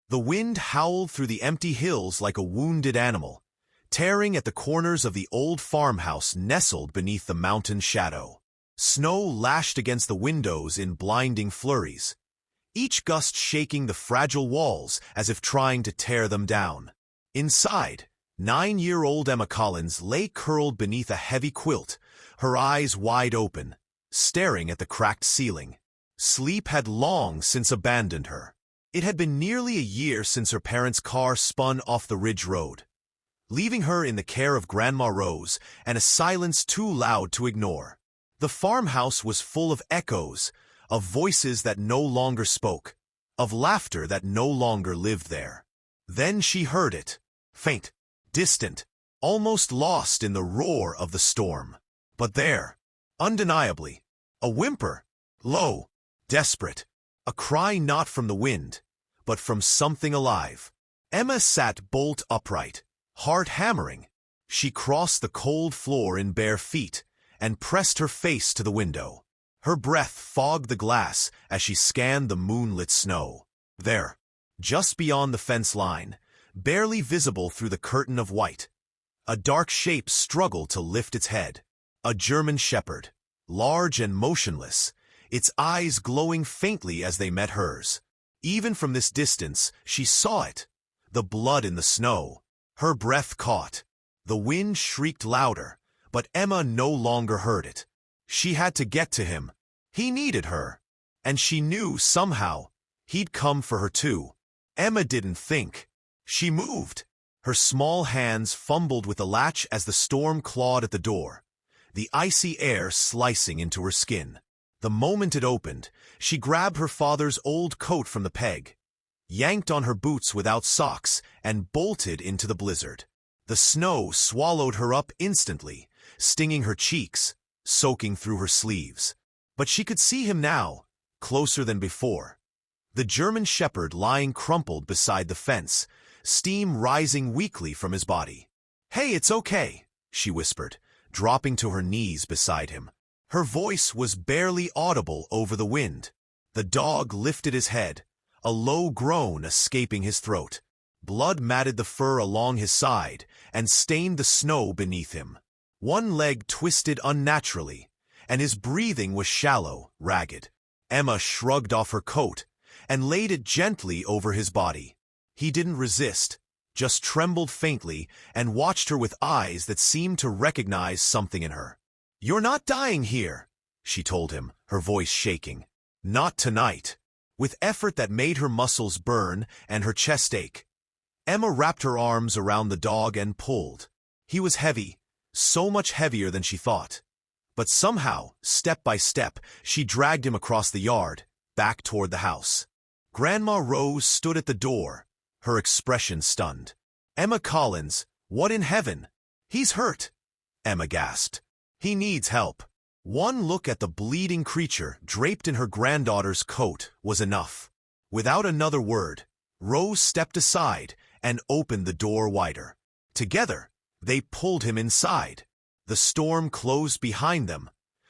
The wind howled through the empty hills like a wounded animal, tearing at the corners of the old farmhouse nestled beneath the mountain shadow. Snow lashed against the windows in blinding flurries, each gust shaking the fragile walls as if trying to tear them down. Inside, 9-year-old Emma Collins lay curled beneath a heavy quilt, her eyes wide open, staring at the cracked ceiling. Sleep had long since abandoned her. It had been nearly a year since her parents' car spun off the ridge road, leaving her in the care of Grandma Rose and a silence too loud to ignore. The farmhouse was full of echoes, of voices that no longer spoke, of laughter that no longer lived there. Then she heard it, faint, distant, almost lost in the roar of the storm. But there, undeniably, a whimper, low, desperate, a cry not from the wind, but from something alive. Emma sat bolt upright, heart hammering. She crossed the cold floor in bare feet and pressed her face to the window. Her breath fogged the glass as she scanned the moonlit snow. There, just beyond the fence line, barely visible through the curtain of white, a dark shape struggled to lift its head. A German shepherd, large and motionless, its eyes glowing faintly as they met hers. Even from this distance, she saw it, the blood in the snow. Her breath caught. The wind shrieked louder, but Emma no longer heard it. She had to get to him. He needed her. And she knew, somehow, he'd come for her too. Emma didn't think. She moved. Her small hands fumbled with the latch as the storm clawed at the door, the icy air slicing into her skin. The moment it opened, she grabbed her father's old coat from the peg, yanked on her boots without socks, and bolted into the blizzard. The snow swallowed her up instantly, stinging her cheeks, soaking through her sleeves. But she could see him now, closer than before. The German shepherd lying crumpled beside the fence, steam rising weakly from his body. "Hey, it's okay," she whispered, dropping to her knees beside him. Her voice was barely audible over the wind. The dog lifted his head, a low groan escaping his throat. Blood matted the fur along his side and stained the snow beneath him. One leg twisted unnaturally, and his breathing was shallow, ragged. Emma shrugged off her coat and laid it gently over his body. He didn't resist, just trembled faintly and watched her with eyes that seemed to recognize something in her. "You're not dying here," she told him, her voice shaking. "Not tonight." With effort that made her muscles burn and her chest ache, Emma wrapped her arms around the dog and pulled. He was heavy, so much heavier than she thought. But somehow, step by step, she dragged him across the yard, back toward the house. Grandma Rose stood at the door, her expression stunned. "Emma Collins, what in heaven?" "He's hurt," Emma gasped. "He needs help." One look at the bleeding creature draped in her granddaughter's coat was enough. Without another word, Rose stepped aside and opened the door wider. Together, they pulled him inside. The storm closed behind them,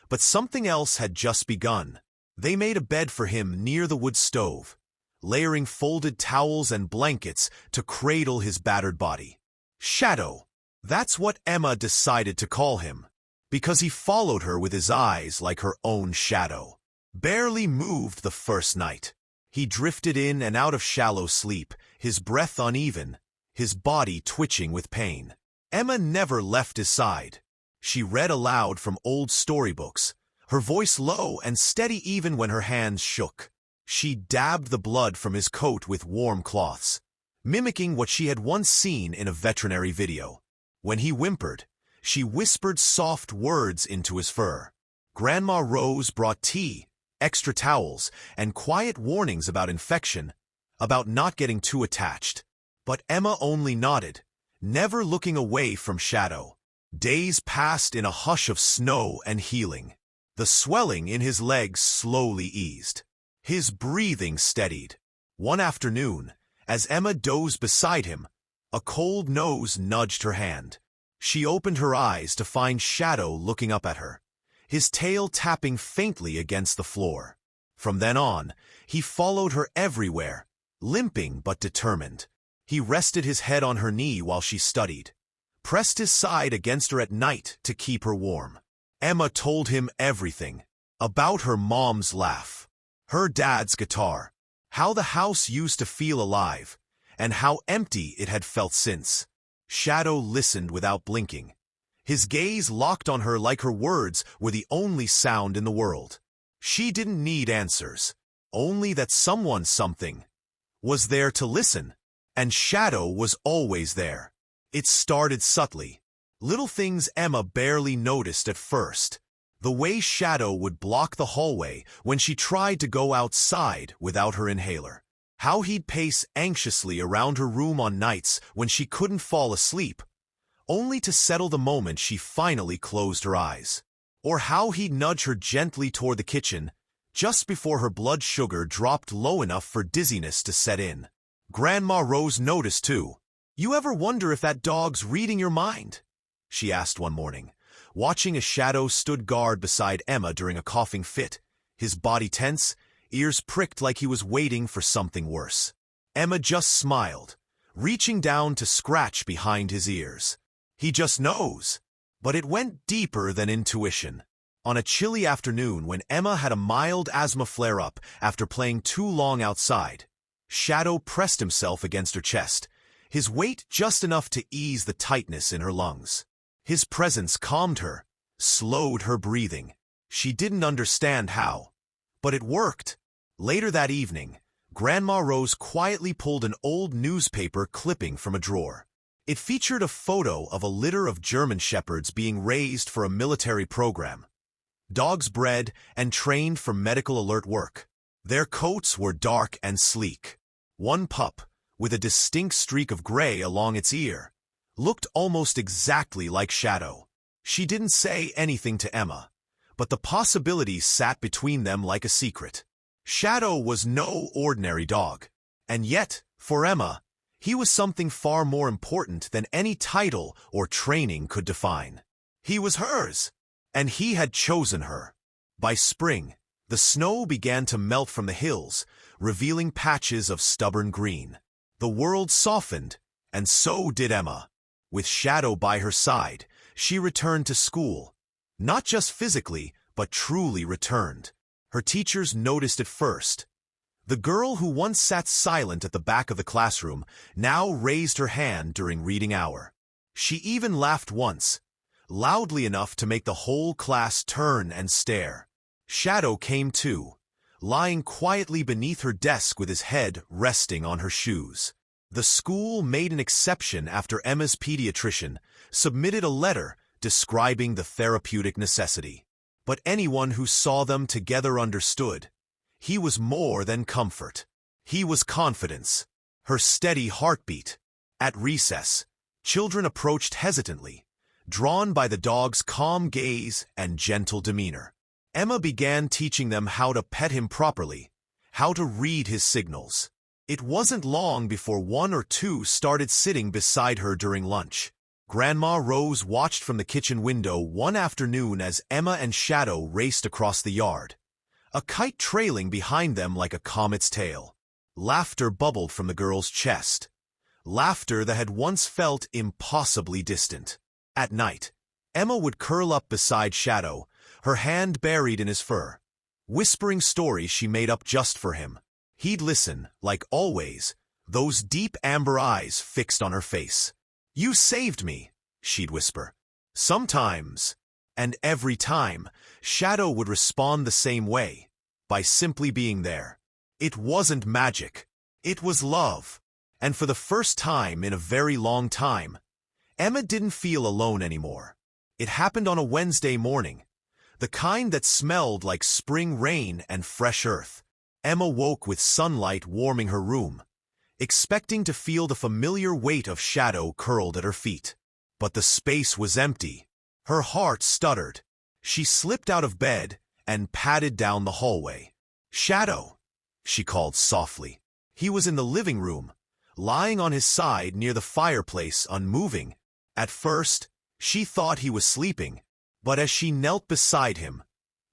but something else had just begun. They made a bed for him near the wood stove, layering folded towels and blankets to cradle his battered body. Shadow, that's what Emma decided to call him, because he followed her with his eyes like her own shadow. Barely moved the first night. He drifted in and out of shallow sleep, his breath uneven, his body twitching with pain. Emma never left his side. She read aloud from old storybooks, her voice low and steady even when her hands shook. She dabbed the blood from his coat with warm cloths, mimicking what she had once seen in a veterinary video. When he whimpered, she whispered soft words into his fur. Grandma Rose brought tea, extra towels, and quiet warnings about infection, about not getting too attached. But Emma only nodded, never looking away from Shadow. Days passed in a hush of snow and healing. The swelling in his legs slowly eased. His breathing steadied. One afternoon, as Emma dozed beside him, a cold nose nudged her hand. She opened her eyes to find Shadow looking up at her, his tail tapping faintly against the floor. From then on, he followed her everywhere, limping but determined. He rested his head on her knee while she studied, pressed his side against her at night to keep her warm. Emma told him everything, about her mom's laugh, her dad's guitar, how the house used to feel alive, and how empty it had felt since. Shadow listened without blinking, his gaze locked on her like her words were the only sound in the world. She didn't need answers, only that something, was there to listen, and Shadow was always there. It started subtly. Little things Emma barely noticed at first. The way Shadow would block the hallway when she tried to go outside without her inhaler. How he'd pace anxiously around her room on nights when she couldn't fall asleep, only to settle the moment she finally closed her eyes. Or how he'd nudge her gently toward the kitchen, just before her blood sugar dropped low enough for dizziness to set in. Grandma Rose noticed too. "You ever wonder if that dog's reading your mind?" she asked one morning, watching as Shadow stood guard beside Emma during a coughing fit, his body tense, ears pricked like he was waiting for something worse. Emma just smiled, reaching down to scratch behind his ears. "He just knows." But it went deeper than intuition. On a chilly afternoon when Emma had a mild asthma flare-up after playing too long outside, Shadow pressed himself against her chest, his weight just enough to ease the tightness in her lungs. His presence calmed her, slowed her breathing. She didn't understand how, but it worked. Later that evening, Grandma Rose quietly pulled an old newspaper clipping from a drawer. It featured a photo of a litter of German shepherds being raised for a military program. Dogs bred and trained for medical alert work. Their coats were dark and sleek. One pup, with a distinct streak of gray along its ear, looked almost exactly like Shadow. She didn't say anything to Emma, but the possibilities sat between them like a secret. Shadow was no ordinary dog, and yet, for Emma, he was something far more important than any title or training could define. He was hers, and he had chosen her. By spring, the snow began to melt from the hills, revealing patches of stubborn green. The world softened, and so did Emma. With Shadow by her side, she returned to school. Not just physically, but truly returned. Her teachers noticed it first. The girl who once sat silent at the back of the classroom now raised her hand during reading hour. She even laughed once, loudly enough to make the whole class turn and stare. Shadow came too, lying quietly beneath her desk with his head resting on her shoes. The school made an exception after Emma's pediatrician submitted a letter describing the therapeutic necessity. But anyone who saw them together understood. He was more than comfort. He was confidence, her steady heartbeat. At recess, children approached hesitantly, drawn by the dog's calm gaze and gentle demeanor. Emma began teaching them how to pet him properly, how to read his signals. It wasn't long before one or two started sitting beside her during lunch. Grandma Rose watched from the kitchen window one afternoon as Emma and Shadow raced across the yard, a kite trailing behind them like a comet's tail. Laughter bubbled from the girl's chest, laughter that had once felt impossibly distant. At night, Emma would curl up beside Shadow, her hand buried in his fur, whispering stories she made up just for him. He'd listen, like always, those deep amber eyes fixed on her face. "You saved me," she'd whisper. Sometimes, and every time, Shadow would respond the same way, by simply being there. It wasn't magic. It was love. And for the first time in a very long time, Emma didn't feel alone anymore. It happened on a Wednesday morning, the kind that smelled like spring rain and fresh earth. Emma woke with sunlight warming her room, expecting to feel the familiar weight of Shadow curled at her feet. But the space was empty. Her heart stuttered. She slipped out of bed and padded down the hallway. "Shadow," she called softly. He was in the living room, lying on his side near the fireplace, unmoving. At first, she thought he was sleeping, but as she knelt beside him,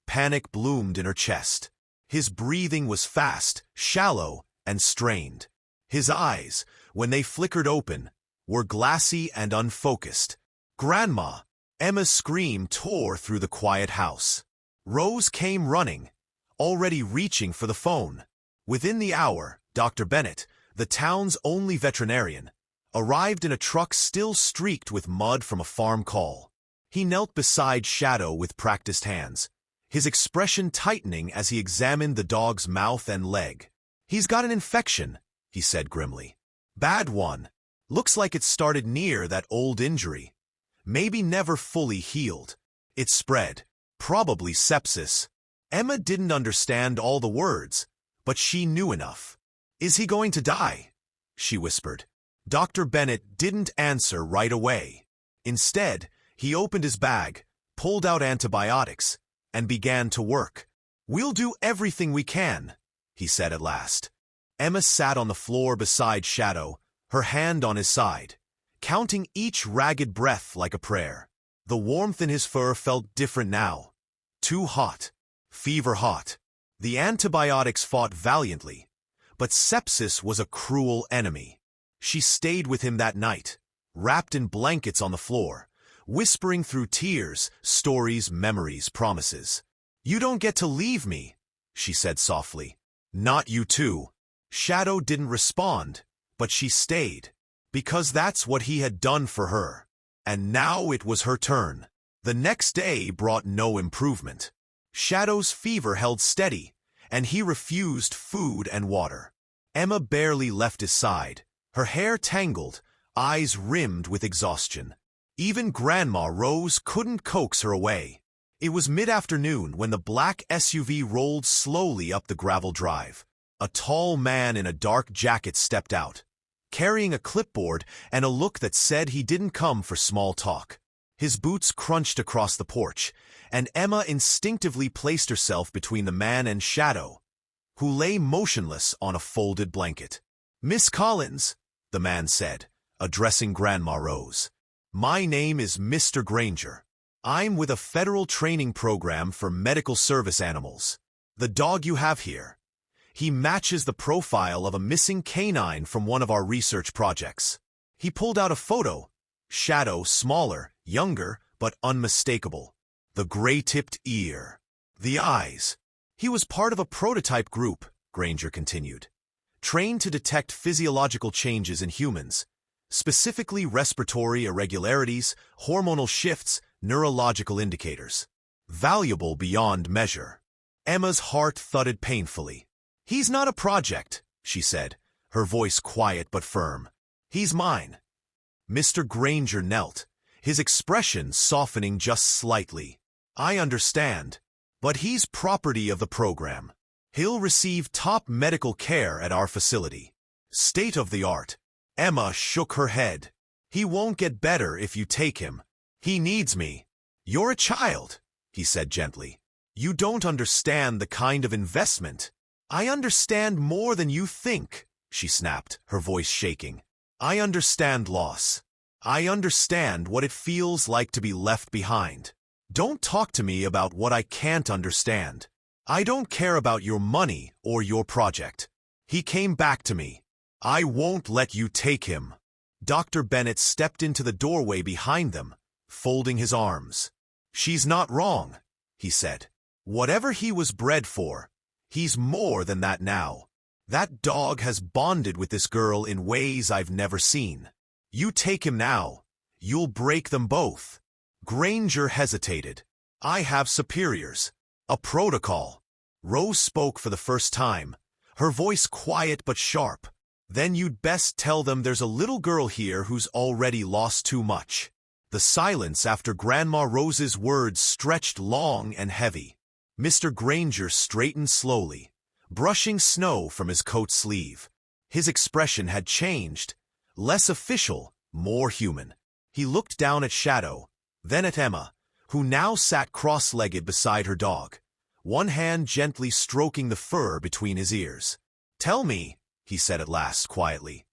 panic bloomed in her chest. His breathing was fast, shallow, and strained. His eyes, when they flickered open, were glassy and unfocused. "Grandma!" Emma's scream tore through the quiet house. Rose came running, already reaching for the phone. Within the hour, Dr. Bennett, the town's only veterinarian, arrived in a truck still streaked with mud from a farm call. He knelt beside Shadow with practiced hands, his expression tightening as he examined the dog's mouth and leg. "He's got an infection," he said grimly. "Bad one. Looks like it started near that old injury. Maybe never fully healed. It spread. Probably sepsis." Emma didn't understand all the words, but she knew enough. "Is he going to die?" she whispered. Dr. Bennett didn't answer right away. Instead, he opened his bag, pulled out antibiotics, and began to work. "We'll do everything we can," he said at last. Emma sat on the floor beside Shadow, her hand on his side, counting each ragged breath like a prayer. The warmth in his fur felt different now. Too hot. Fever hot. The antibiotics fought valiantly, but sepsis was a cruel enemy. She stayed with him that night, wrapped in blankets on the floor, whispering through tears, stories, memories, promises. "You don't get to leave me," she said softly. "Not you too." Shadow didn't respond, but she stayed, because that's what he had done for her. And now it was her turn. The next day brought no improvement. Shadow's fever held steady, and he refused food and water. Emma barely left his side, her hair tangled, eyes rimmed with exhaustion. Even Grandma Rose couldn't coax her away. It was mid-afternoon when the black SUV rolled slowly up the gravel drive. A tall man in a dark jacket stepped out, carrying a clipboard and a look that said he didn't come for small talk. His boots crunched across the porch, and Emma instinctively placed herself between the man and Shadow, who lay motionless on a folded blanket. "Miss Collins," the man said, addressing Grandma Rose. "My name is Mr. Granger. I'm with a federal training program for medical service animals. The dog you have here, he matches the profile of a missing canine from one of our research projects." He pulled out a photo. Shadow, smaller, younger, but unmistakable. The gray-tipped ear. The eyes. "He was part of a prototype group," Granger continued, "trained to detect physiological changes in humans, specifically respiratory irregularities, hormonal shifts, neurological indicators. Valuable beyond measure." Emma's heart thudded painfully. "He's not a project," she said, her voice quiet but firm. "He's mine." Mr. Granger knelt, his expression softening just slightly. "I understand, but he's property of the program. He'll receive top medical care at our facility. State-of-the-art." Emma shook her head. "He won't get better if you take him. He needs me." "You're a child," he said gently. "You don't understand the kind of investment." "I understand more than you think," she snapped, her voice shaking. "I understand loss. I understand what it feels like to be left behind. Don't talk to me about what I can't understand. I don't care about your money or your project. He came back to me. I won't let you take him." Dr. Bennett stepped into the doorway behind them, folding his arms. "She's not wrong," he said. "Whatever he was bred for, he's more than that now. That dog has bonded with this girl in ways I've never seen. You take him now, you'll break them both." Granger hesitated. "I have superiors. A protocol." Rose spoke for the first time, her voice quiet but sharp. "Then you'd best tell them there's a little girl here who's already lost too much." The silence after Grandma Rose's words stretched long and heavy. Mr. Granger straightened slowly, brushing snow from his coat sleeve. His expression had changed, less official, more human. He looked down at Shadow, then at Emma, who now sat cross-legged beside her dog, one hand gently stroking the fur between his ears. "Tell me," he said at last quietly,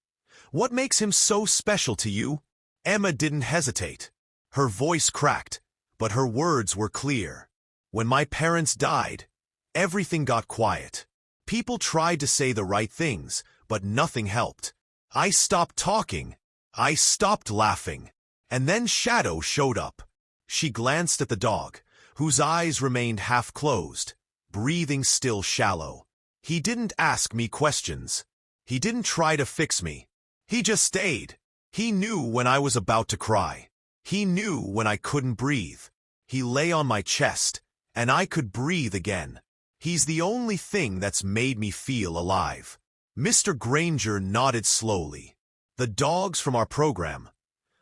"what makes him so special to you?" Emma didn't hesitate. Her voice cracked, but her words were clear. "When my parents died, everything got quiet. People tried to say the right things, but nothing helped. I stopped talking. I stopped laughing. And then Shadow showed up. She glanced at the dog, whose eyes remained half-closed, breathing still shallow. He didn't ask me questions. He didn't try to fix me. He just stayed. He knew when I was about to cry. He knew when I couldn't breathe. He lay on my chest, and I could breathe again. He's the only thing that's made me feel alive. Mr. Granger nodded slowly. The dogs from our program,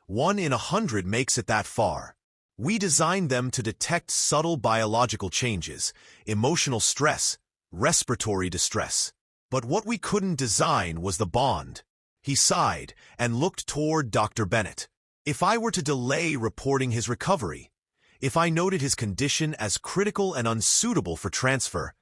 1 in 100 makes it that far. We designed them to detect subtle biological changes, emotional stress, respiratory distress. But what we couldn't design was the bond. He sighed and looked toward Dr. Bennett. If I were to delay reporting his recovery, if I noted his condition as critical and unsuitable for transfer,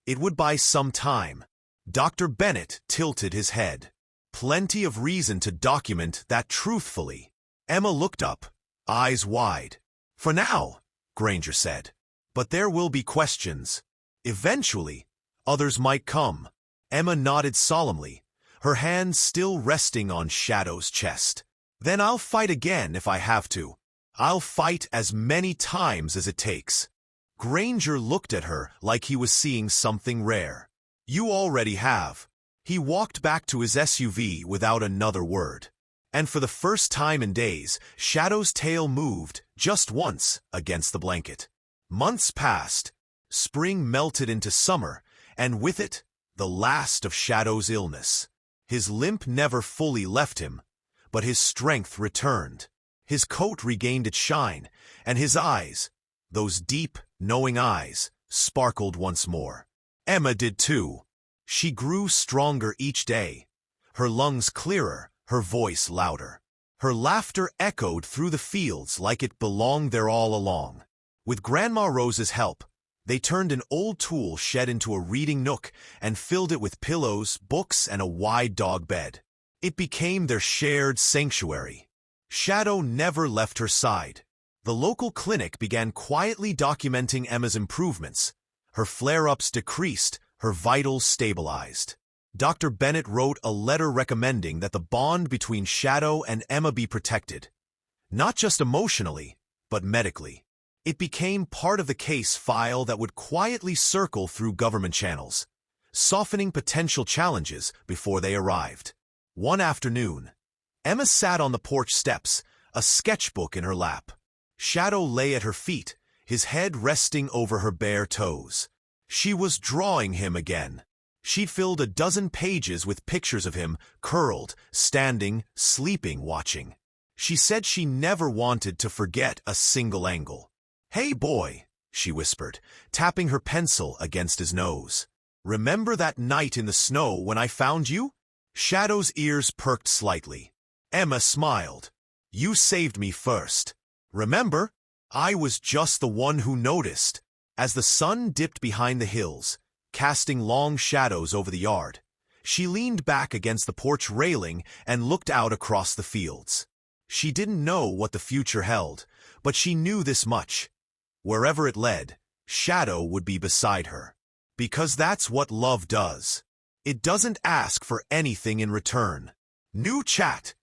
it would buy some time. Dr. Bennett tilted his head. Plenty of reason to document that truthfully. Emma looked up, eyes wide. For now, Granger said. But there will be questions. Eventually, others might come. Emma nodded solemnly, her hands still resting on Shadow's chest. Then I'll fight again if I have to. I'll fight as many times as it takes. Granger looked at her like he was seeing something rare. You already have. He walked back to his SUV without another word. And for the first time in days, Shadow's tail moved, just once, against the blanket. Months passed. Spring melted into summer, and with it, the last of Shadow's illness. His limp never fully left him, but his strength returned. His coat regained its shine, and his eyes, those deep, knowing eyes, sparkled once more. Emma did too. She grew stronger each day, her lungs clearer, her voice louder. Her laughter echoed through the fields like it belonged there all along. With Grandma Rose's help, they turned an old tool shed into a reading nook and filled it with pillows, books, and a wide dog bed. It became their shared sanctuary. Shadow never left her side. The local clinic began quietly documenting Emma's improvements. Her flare-ups decreased, her vitals stabilized. Dr. Bennett wrote a letter recommending that the bond between Shadow and Emma be protected. Not just emotionally, but medically. It became part of the case file that would quietly circle through government channels, softening potential challenges before they arrived. One afternoon, Emma sat on the porch steps, a sketchbook in her lap. Shadow lay at her feet, his head resting over her bare toes. She was drawing him again. She'd filled a dozen pages with pictures of him, curled, standing, sleeping, watching. She said she never wanted to forget a single angle. "Hey, boy," she whispered, tapping her pencil against his nose. "Remember that night in the snow when I found you?" Shadow's ears perked slightly. Emma smiled. "You saved me first. Remember? I was just the one who noticed." As the sun dipped behind the hills, casting long shadows over the yard, she leaned back against the porch railing and looked out across the fields. She didn't know what the future held, but she knew this much. Wherever it led, Shadow would be beside her. Because that's what love does. It doesn't ask for anything in return. New chat.